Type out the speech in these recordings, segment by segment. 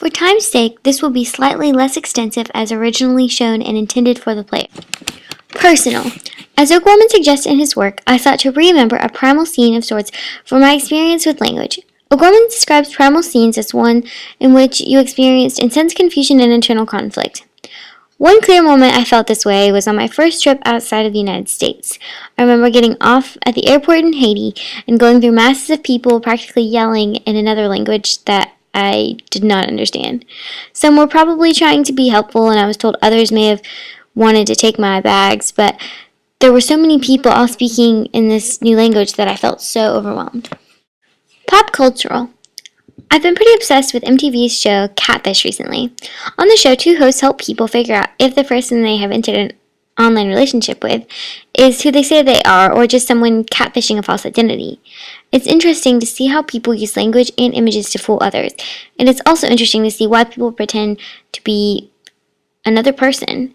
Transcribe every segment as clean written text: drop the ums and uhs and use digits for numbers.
For time's sake, this will be slightly less extensive as originally shown and intended for the player. Personal. As O'Gorman suggests in his work, I sought to remember a primal scene of sorts from my experience with language. O'Gorman describes primal scenes as one in which you experienced intense confusion and internal conflict. One clear moment I felt this way was on my first trip outside of the United States. I remember getting off at the airport in Haiti and going through masses of people practically yelling in another language that I did not understand. Some were probably trying to be helpful, and I was told others may have wanted to take my bags, but there were so many people all speaking in this new language that I felt so overwhelmed. Pop cultural. I've been pretty obsessed with MTV's show Catfish recently. On the show, two hosts help people figure out if the person they have entered an online relationship with is who they say they are or just someone catfishing a false identity. It's interesting to see how people use language and images to fool others, and it's also interesting to see why people pretend to be another person.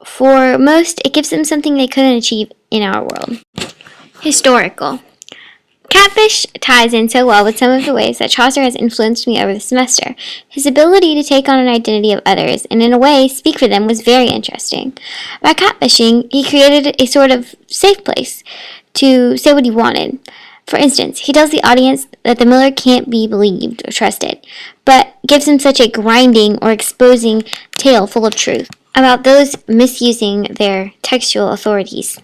For most, it gives them something they couldn't achieve in our world. Historical. Catfish ties in so well with some of the ways that Chaucer has influenced me over the semester. His ability to take on an identity of others and in a way speak for them was very interesting. By catfishing, he created a sort of safe place to say what he wanted. For instance, he tells the audience that the miller can't be believed or trusted, but gives him such a grinding or exposing tale full of truth about those misusing their textual authorities.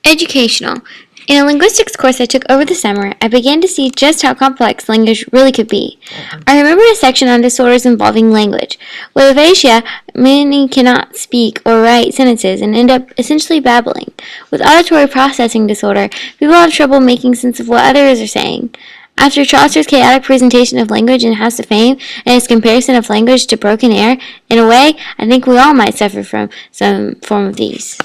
Educational. In a linguistics course I took over the summer, I began to see just how complex language really could be. I remember a section on disorders involving language. With aphasia, many cannot speak or write sentences and end up essentially babbling. With auditory processing disorder, people have trouble making sense of what others are saying. After Chaucer's chaotic presentation of language in House of Fame and his comparison of language to broken air, in a way, I think we all might suffer from some form of these.